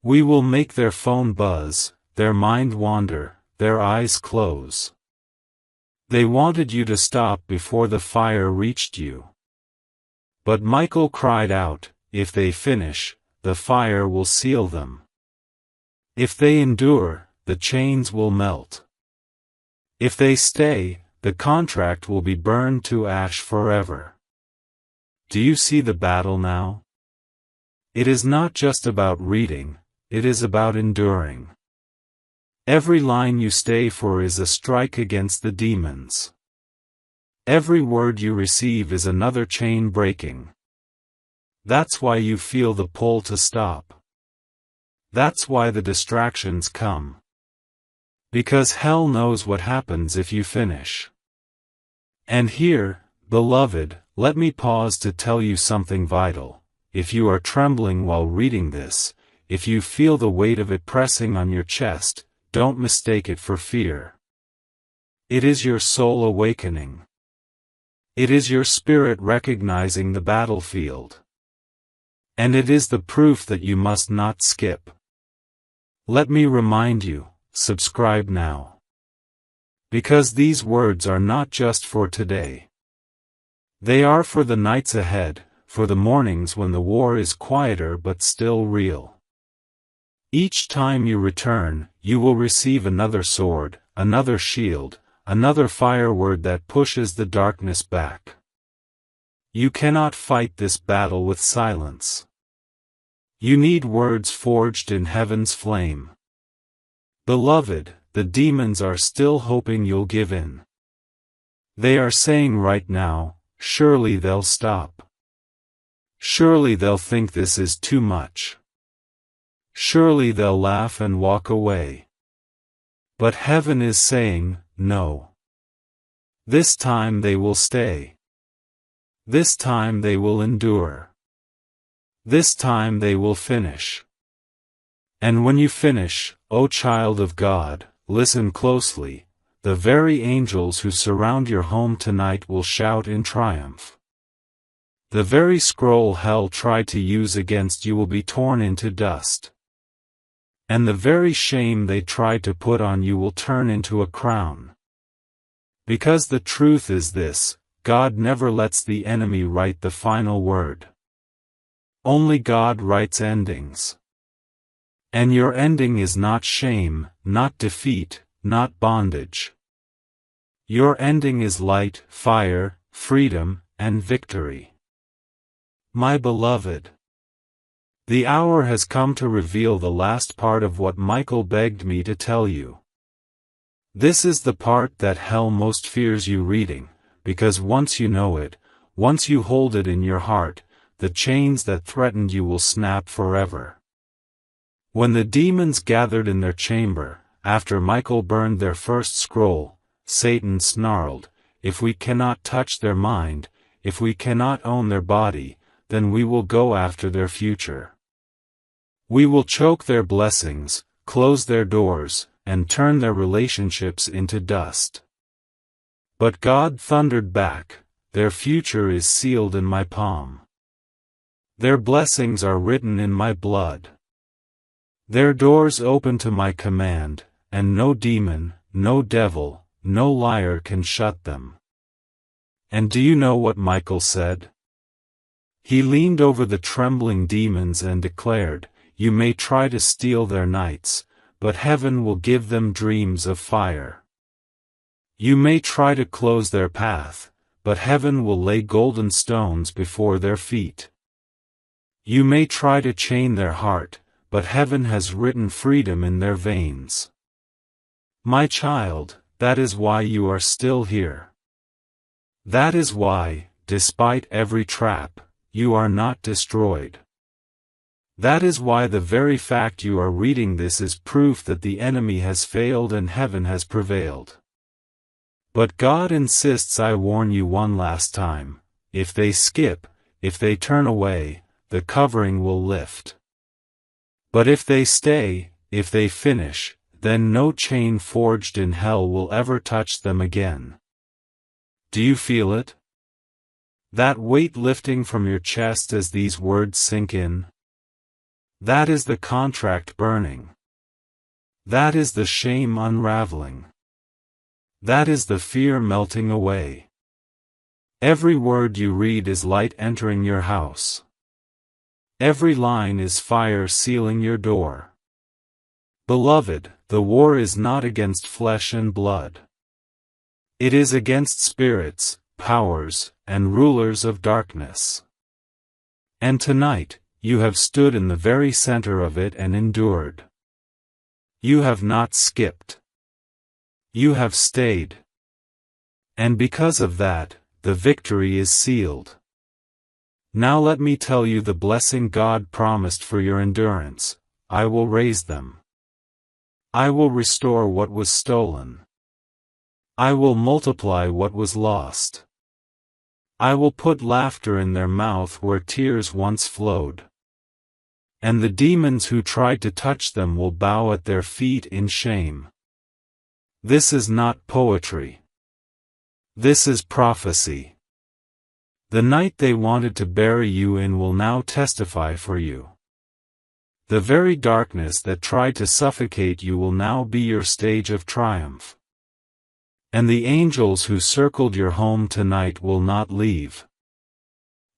We will make their phone buzz, their mind wander, their eyes close." They wanted you to stop before the fire reached you. But Michael cried out, "If they finish, the fire will seal them. If they endure, the chains will melt. If they stay, the contract will be burned to ash forever." Do you see the battle now? It is not just about reading, it is about enduring. Every line you stay for is a strike against the demons. Every word you receive is another chain breaking. That's why you feel the pull to stop. That's why the distractions come. Because hell knows what happens if you finish. And here, beloved, let me pause to tell you something vital. If you are trembling while reading this, if you feel the weight of it pressing on your chest, don't mistake it for fear. It is your soul awakening. It is your spirit recognizing the battlefield. And it is the proof that you must not skip. Let me remind you, subscribe now. Because these words are not just for today. They are for the nights ahead, for the mornings when the war is quieter but still real. Each time you return, you will receive another sword, another shield, another fire word that pushes the darkness back. You cannot fight this battle with silence. You need words forged in heaven's flame. Beloved, the demons are still hoping you'll give in. They are saying right now, surely they'll stop. Surely they'll think this is too much. Surely they'll laugh and walk away. But heaven is saying, no. This time they will stay. This time they will endure. This time they will finish. And when you finish, O child of God, listen closely, the very angels who surround your home tonight will shout in triumph. The very scroll hell tried to use against you will be torn into dust. And the very shame they tried to put on you will turn into a crown. Because the truth is this, God never lets the enemy write the final word. Only God writes endings. And your ending is not shame, not defeat, not bondage. Your ending is light, fire, freedom, and victory. My beloved, the hour has come to reveal the last part of what Michael begged me to tell you. This is the part that hell most fears you reading, because once you know it, once you hold it in your heart, the chains that threatened you will snap forever. When the demons gathered in their chamber, after Michael burned their first scroll, Satan snarled, "If we cannot touch their mind, if we cannot own their body, then we will go after their future. We will choke their blessings, close their doors, and turn their relationships into dust." But God thundered back, "Their future is sealed in my palm. Their blessings are written in my blood. Their doors open to my command, and no demon, no devil, no liar can shut them." And do you know what Michael said? He leaned over the trembling demons and declared, "You may try to steal their nights, but heaven will give them dreams of fire. You may try to close their path, but heaven will lay golden stones before their feet. You may try to chain their heart, but heaven has written freedom in their veins. My child, that is why you are still here. That is why, despite every trap, you are not destroyed. That is why the very fact you are reading this is proof that the enemy has failed and heaven has prevailed. But God insists I warn you one last time, if they skip, if they turn away, the covering will lift. But if they stay, if they finish, then no chain forged in hell will ever touch them again. Do you feel it? That weight lifting from your chest as these words sink in? That is the contract burning. That is the shame unraveling. That is the fear melting away. Every word you read is light entering your house. Every line is fire sealing your door. Beloved, the war is not against flesh and blood. It is against spirits, powers, and rulers of darkness. And tonight, you have stood in the very center of it and endured. You have not skipped. You have stayed. And because of that, the victory is sealed. Now let me tell you the blessing God promised for your endurance. I will raise them. I will restore what was stolen. I will multiply what was lost. I will put laughter in their mouth where tears once flowed. And the demons who tried to touch them will bow at their feet in shame. This is not poetry. This is prophecy. The night they wanted to bury you in will now testify for you. The very darkness that tried to suffocate you will now be your stage of triumph. And the angels who circled your home tonight will not leave.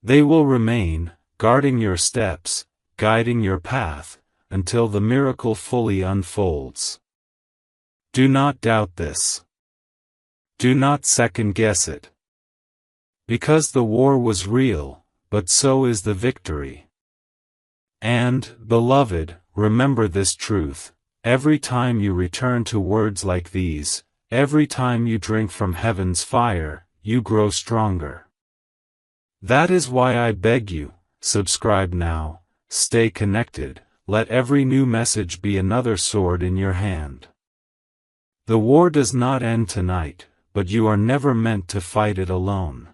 They will remain, guarding your steps, guiding your path, until the miracle fully unfolds. Do not doubt this. Do not second-guess it. Because the war was real, but so is the victory. And, beloved, remember this truth, every time you return to words like these, every time you drink from heaven's fire, you grow stronger. That is why I beg you, subscribe now, stay connected, let every new message be another sword in your hand. The war does not end tonight, but you are never meant to fight it alone.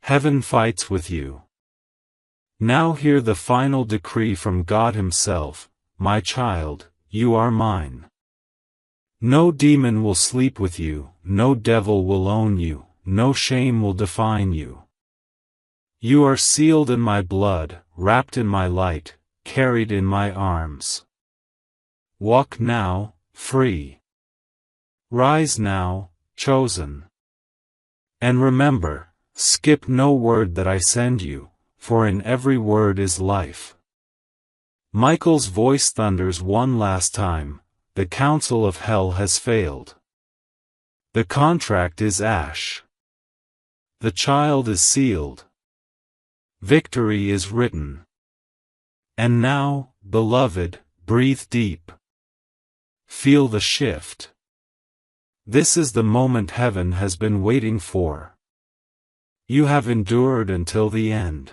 Heaven fights with you. Now hear the final decree from God Himself, my child, you are mine. No demon will sleep with you, no devil will own you, no shame will define you. You are sealed in my blood, wrapped in my light, carried in my arms. Walk now, free. Rise now, chosen. And remember, skip no word that I send you, for in every word is life. Michael's voice thunders one last time, the counsel of hell has failed. The contract is ash. The child is sealed. Victory is written. And now, beloved, breathe deep. Feel the shift. This is the moment heaven has been waiting for. You have endured until the end.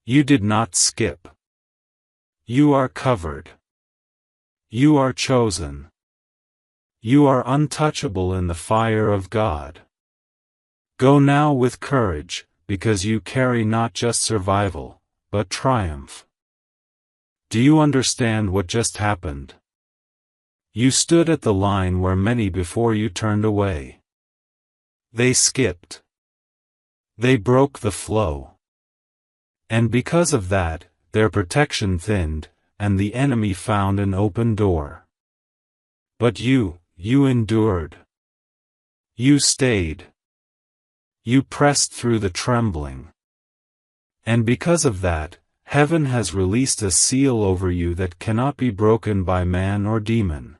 You did not skip. You are covered. You are chosen. You are untouchable in the fire of God. Go now with courage, because you carry not just survival, but triumph. Do you understand what just happened? You stood at the line where many before you turned away. They skipped. They broke the flow. And because of that, their protection thinned, and the enemy found an open door. But you endured. You stayed. You pressed through the trembling. And because of that, heaven has released a seal over you that cannot be broken by man or demon.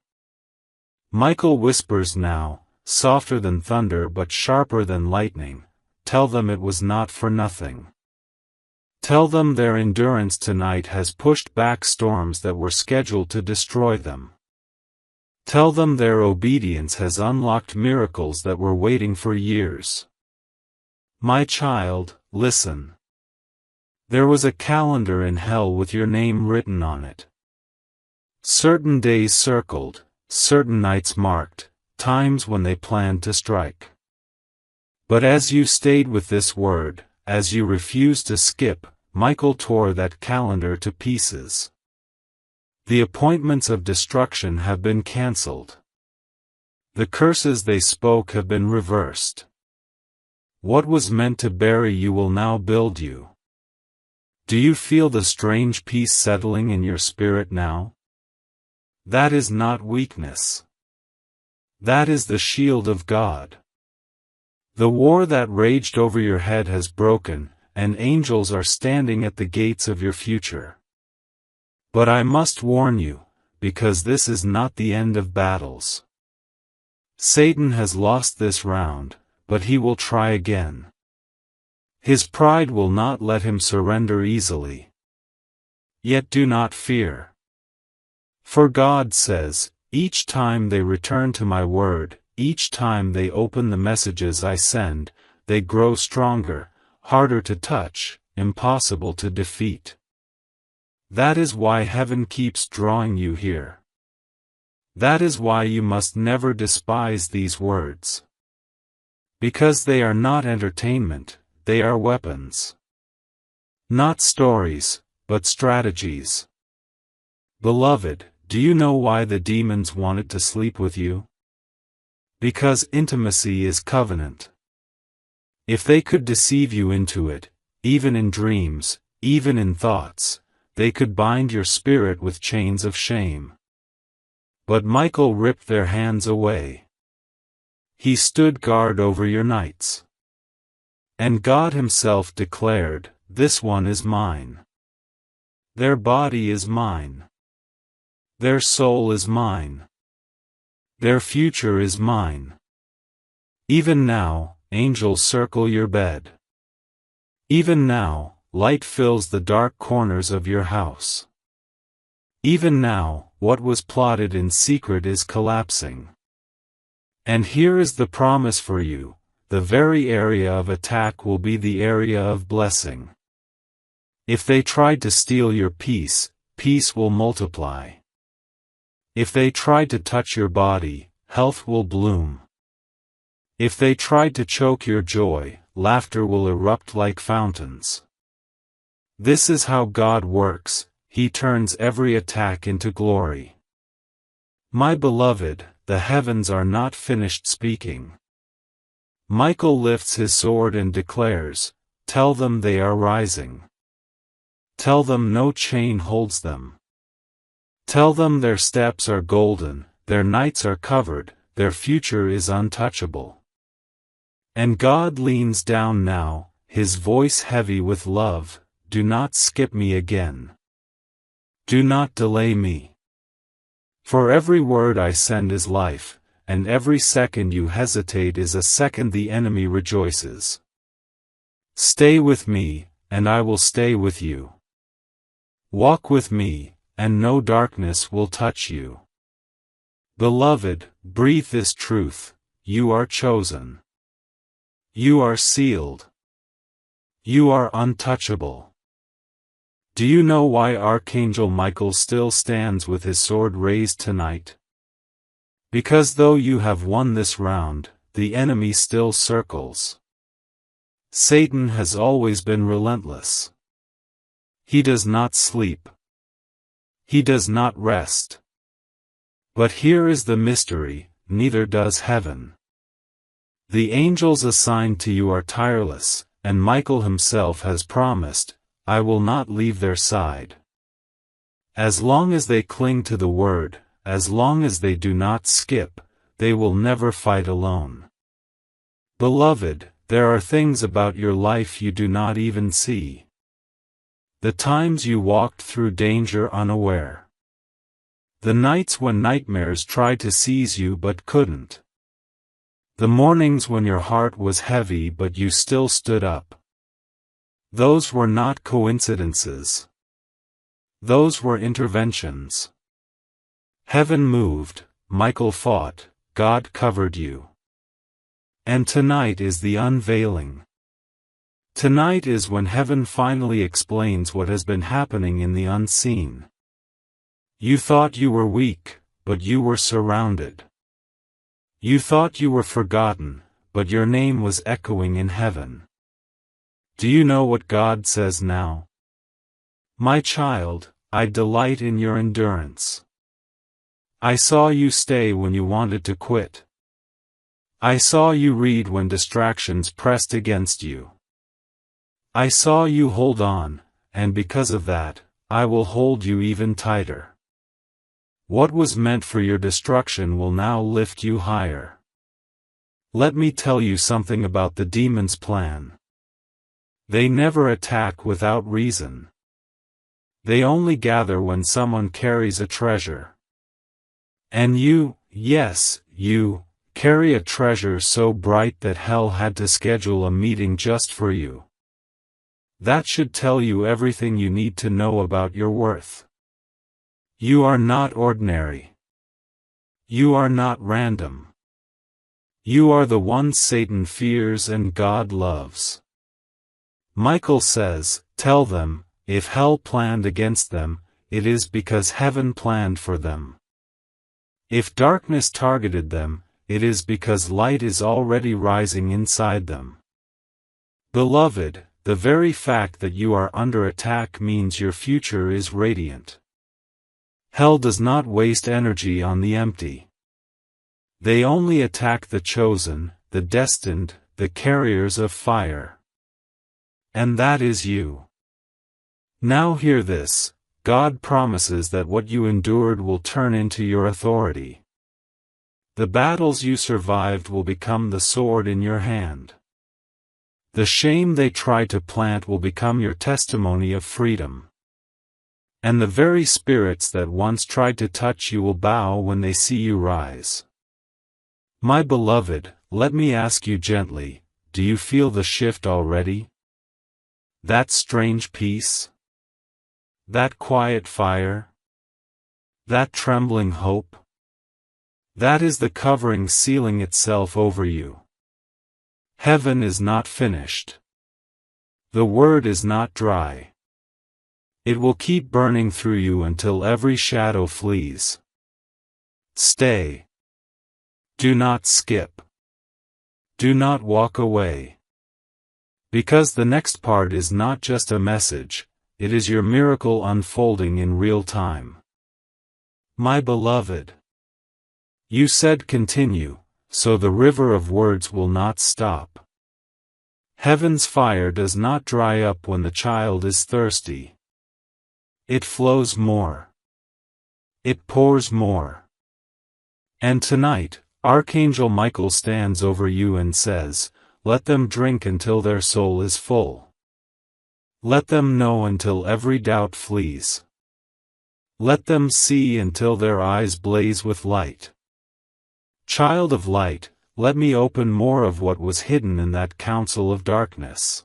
Michael whispers now, softer than thunder but sharper than lightning, tell them it was not for nothing. Tell them their endurance tonight has pushed back storms that were scheduled to destroy them. Tell them their obedience has unlocked miracles that were waiting for years. My child, listen. There was a calendar in hell with your name written on it. Certain days circled, certain nights marked, times when they planned to strike. But as you stayed with this word, as you refused to skip, Michael tore that calendar to pieces. The appointments of destruction have been cancelled. The curses they spoke have been reversed. What was meant to bury you will now build you. Do you feel the strange peace settling in your spirit now? That is not weakness. That is the shield of God. The war that raged over your head has broken, and angels are standing at the gates of your future. But I must warn you, because this is not the end of battles. Satan has lost this round, but he will try again. His pride will not let him surrender easily. Yet do not fear. For God says, each time they return to my word, each time they open the messages I send, they grow stronger, harder to touch, impossible to defeat. That is why heaven keeps drawing you here. That is why you must never despise these words. Because they are not entertainment, they are weapons. Not stories, but strategies. Beloved, do you know why the demons wanted to sleep with you? Because intimacy is covenant. If they could deceive you into it, even in dreams, even in thoughts, they could bind your spirit with chains of shame. But Michael ripped their hands away. He stood guard over your nights. And God himself declared, this one is mine. Their body is mine. Their soul is mine. Their future is mine. Even now, angels circle your bed. Even now, light fills the dark corners of your house. Even now, what was plotted in secret is collapsing. And here is the promise for you, the very area of attack will be the area of blessing. If they tried to steal your peace, peace will multiply. If they tried to touch your body, health will bloom. If they tried to choke your joy, laughter will erupt like fountains. This is how God works, He turns every attack into glory. My beloved, the heavens are not finished speaking. Michael lifts his sword and declares, tell them they are rising. Tell them no chain holds them. Tell them their steps are golden, their nights are covered, their future is untouchable. And God leans down now, His voice heavy with love, do not skip me again. Do not delay me. For every word I send is life, and every second you hesitate is a second the enemy rejoices. Stay with me, and I will stay with you. Walk with me, and no darkness will touch you. Beloved, breathe this truth, you are chosen. You are sealed. You are untouchable. Do you know why Archangel Michael still stands with his sword raised tonight? Because though you have won this round, the enemy still circles. Satan has always been relentless. He does not sleep. He does not rest. But here is the mystery, neither does heaven. The angels assigned to you are tireless, and Michael himself has promised, I will not leave their side. As long as they cling to the word, as long as they do not skip, they will never fight alone. Beloved, there are things about your life you do not even see. The times you walked through danger unaware. The nights when nightmares tried to seize you but couldn't. The mornings when your heart was heavy but you still stood up. Those were not coincidences. Those were interventions. Heaven moved, Michael fought, God covered you. And tonight is the unveiling. Tonight is when heaven finally explains what has been happening in the unseen. You thought you were weak, but you were surrounded. You thought you were forgotten, but your name was echoing in heaven. Do you know what God says now? My child, I delight in your endurance. I saw you stay when you wanted to quit. I saw you read when distractions pressed against you. I saw you hold on, and because of that, I will hold you even tighter. What was meant for your destruction will now lift you higher. Let me tell you something about the demon's plan. They never attack without reason. They only gather when someone carries a treasure. And you, yes, you, carry a treasure so bright that hell had to schedule a meeting just for you. That should tell you everything you need to know about your worth. You are not ordinary. You are not random. You are the one Satan fears and God loves. Michael says, tell them, if hell planned against them, it is because heaven planned for them. If darkness targeted them, it is because light is already rising inside them. Beloved, the very fact that you are under attack means your future is radiant. Hell does not waste energy on the empty. They only attack the chosen, the destined, the carriers of fire. And that is you. Now hear this, God promises that what you endured will turn into your authority. The battles you survived will become the sword in your hand. The shame they tried to plant will become your testimony of freedom. And the very spirits that once tried to touch you will bow when they see you rise. My beloved, let me ask you gently, do you feel the shift already? That strange peace? That quiet fire? That trembling hope? That is the covering sealing itself over you. Heaven is not finished. The word is not dry. It will keep burning through you until every shadow flees. Stay. Do not skip. Do not walk away. Because the next part is not just a message, it is your miracle unfolding in real time. My beloved. You said continue, so the river of words will not stop. Heaven's fire does not dry up when the child is thirsty. It flows more. It pours more. And tonight, Archangel Michael stands over you and says, let them drink until their soul is full. Let them know until every doubt flees. Let them see until their eyes blaze with light. Child of light, let me open more of what was hidden in that council of darkness.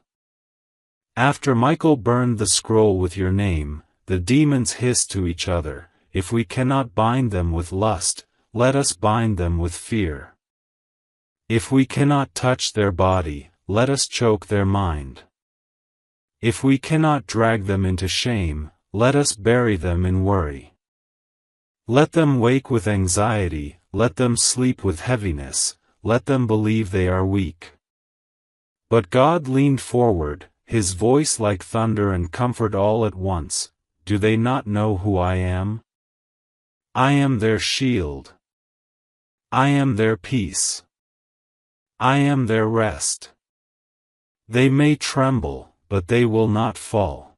After Michael burned the scroll with your name, the demons hissed to each other, if we cannot bind them with lust, let us bind them with fear. If we cannot touch their body, let us choke their mind. If we cannot drag them into shame, let us bury them in worry. Let them wake with anxiety, let them sleep with heaviness, let them believe they are weak. But God leaned forward, his voice like thunder, and comforted all at once. Do they not know who I am? I am their shield. I am their peace. I am their rest. They may tremble, but they will not fall.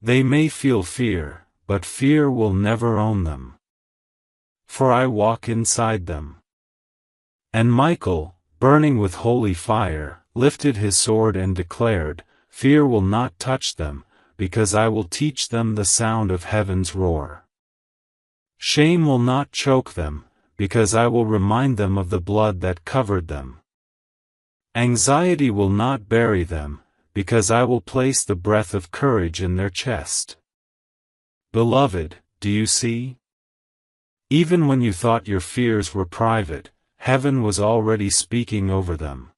They may feel fear, but fear will never own them. For I walk inside them. And Michael, burning with holy fire, lifted his sword and declared, Fear will not touch them, because I will teach them the sound of heaven's roar. Shame will not choke them, because I will remind them of the blood that covered them. Anxiety will not bury them, because I will place the breath of courage in their chest. Beloved, do you see? Even when you thought your fears were private, heaven was already speaking over them.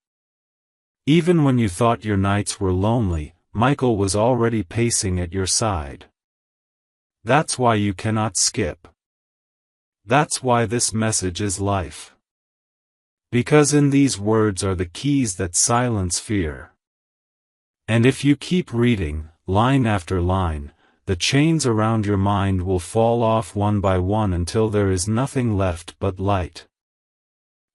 Even when you thought your nights were lonely, Michael was already pacing at your side. That's why you cannot skip. That's why this message is life. Because in these words are the keys that silence fear. And if you keep reading, line after line, the chains around your mind will fall off one by one until there is nothing left but light.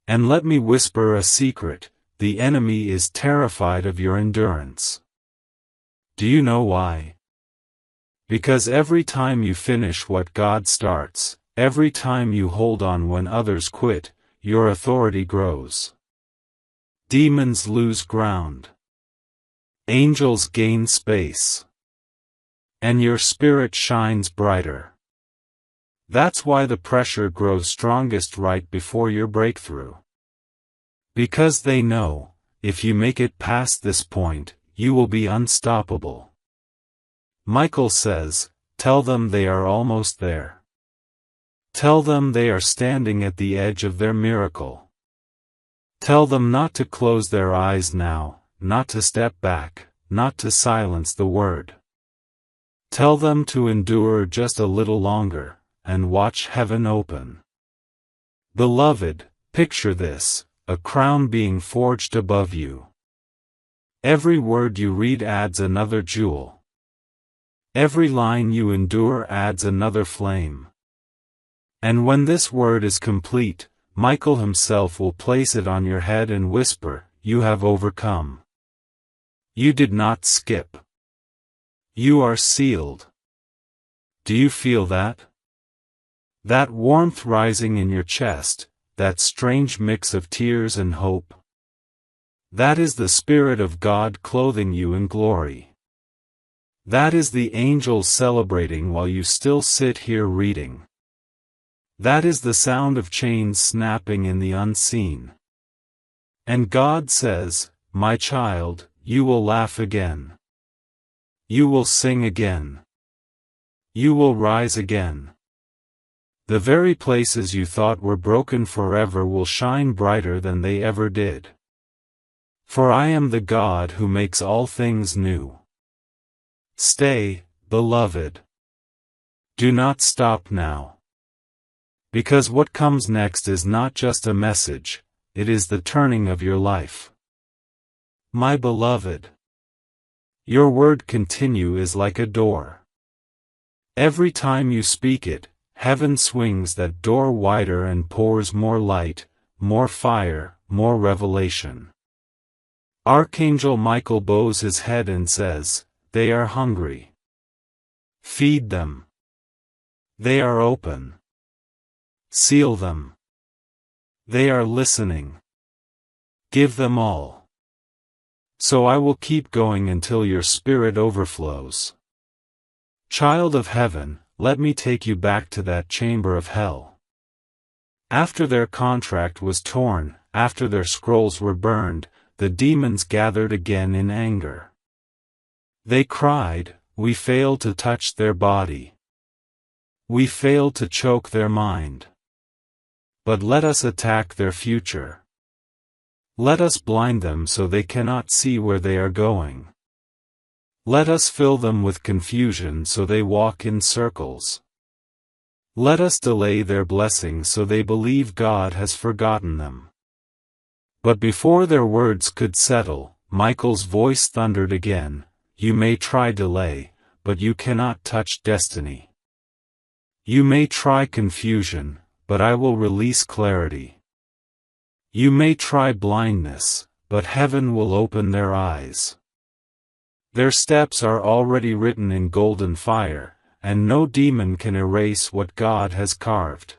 And let me whisper a secret, the enemy is terrified of your endurance. Do you know why? Because every time you finish what God starts, every time you hold on when others quit, your authority grows. Demons lose ground. Angels gain space. And your spirit shines brighter. That's why the pressure grows strongest right before your breakthrough. Because they know, if you make it past this point, you will be unstoppable. Michael says, tell them they are almost there. Tell them they are standing at the edge of their miracle. Tell them not to close their eyes now, not to step back, not to silence the word. Tell them to endure just a little longer, and watch heaven open. Beloved, picture this, a crown being forged above you. Every word you read adds another jewel. Every line you endure adds another flame. And when this word is complete, Michael himself will place it on your head and whisper, You have overcome. You did not skip. You are sealed. Do you feel that? That warmth rising in your chest, that strange mix of tears and hope? That is the Spirit of God clothing you in glory. That is the angels celebrating while you still sit here reading. That is the sound of chains snapping in the unseen. And God says, My child, you will laugh again. You will sing again. You will rise again. The very places you thought were broken forever will shine brighter than they ever did. For I am the God who makes all things new. Stay, beloved. Do not stop now. Because what comes next is not just a message, it is the turning of your life. My beloved. Your word continue is like a door. Every time you speak it, heaven swings that door wider and pours more light, more fire, more revelation. Archangel Michael bows his head and says, They are hungry. Feed them. They are open. Seal them. They are listening. Give them all. So I will keep going until your spirit overflows. Child of heaven, let me take you back to that chamber of hell. After their contract was torn, after their scrolls were burned, the demons gathered again in anger. They cried, We failed to touch their body. We failed to choke their mind. But let us attack their future. Let us blind them so they cannot see where they are going. Let us fill them with confusion so they walk in circles. Let us delay their blessings so they believe God has forgotten them. But before their words could settle, Michael's voice thundered again, "You may try delay, but you cannot touch destiny. You may try confusion, but I will release clarity. You may try blindness, but heaven will open their eyes. Their steps are already written in golden fire, and no demon can erase what God has carved."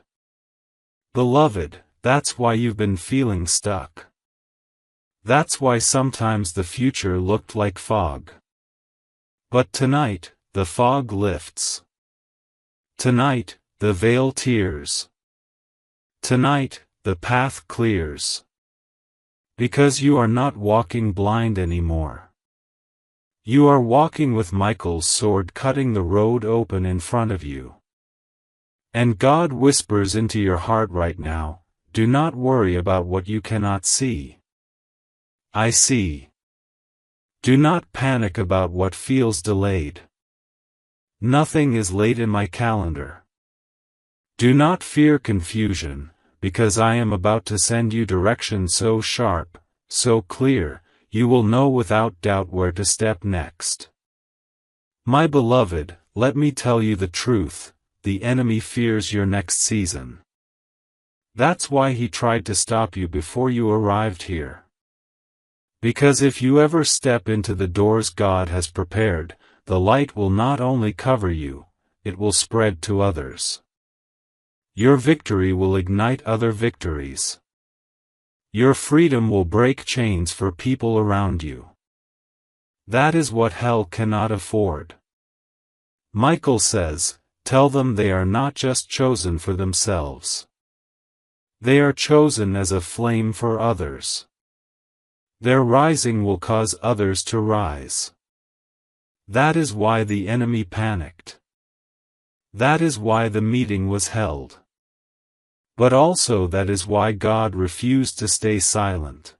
Beloved, that's why you've been feeling stuck. That's why sometimes the future looked like fog. But tonight, the fog lifts. Tonight, the veil tears. Tonight, the path clears. Because you are not walking blind anymore. You are walking with Michael's sword cutting the road open in front of you. And God whispers into your heart right now, "Do not worry about what you cannot see. I see." Do not panic about what feels delayed. Nothing is late in my calendar. Do not fear confusion, because I am about to send you direction so sharp, so clear, you will know without doubt where to step next. My beloved, let me tell you the truth, the enemy fears your next season. That's why he tried to stop you before you arrived here. Because if you ever step into the doors God has prepared, the light will not only cover you, it will spread to others. Your victory will ignite other victories. Your freedom will break chains for people around you. That is what hell cannot afford. Michael says, "Tell them they are not just chosen for themselves. They are chosen as a flame for others. Their rising will cause others to rise." That is why the enemy panicked. That is why the meeting was held. But also that is why God refused to stay silent.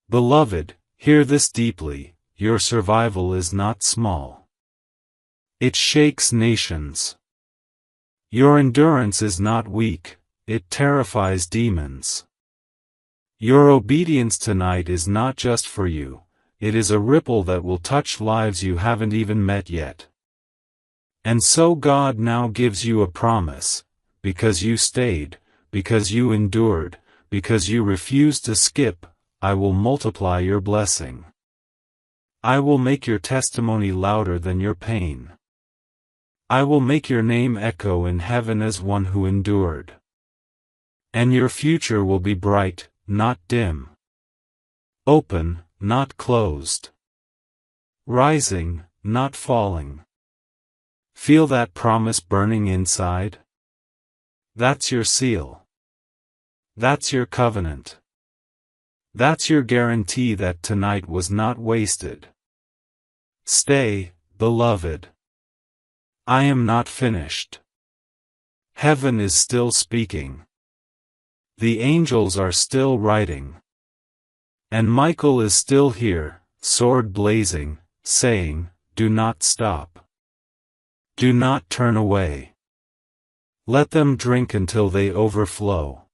Beloved, hear this deeply, your survival is not small. It shakes nations. Your endurance is not weak, it terrifies demons. Your obedience tonight is not just for you, it is a ripple that will touch lives you haven't even met yet. And so God now gives you a promise. Because you stayed, because you endured, because you refused to skip, I will multiply your blessing. I will make your testimony louder than your pain. I will make your name echo in heaven as one who endured. And your future will be bright, not dim. Open, not closed. Rising, not falling. Feel that promise burning inside? That's your seal. That's your covenant. That's your guarantee that tonight was not wasted. Stay, beloved. I am not finished. Heaven is still speaking. The angels are still writing. And Michael is still here, sword blazing, saying, "Do not stop. Do not turn away. Let them drink until they overflow."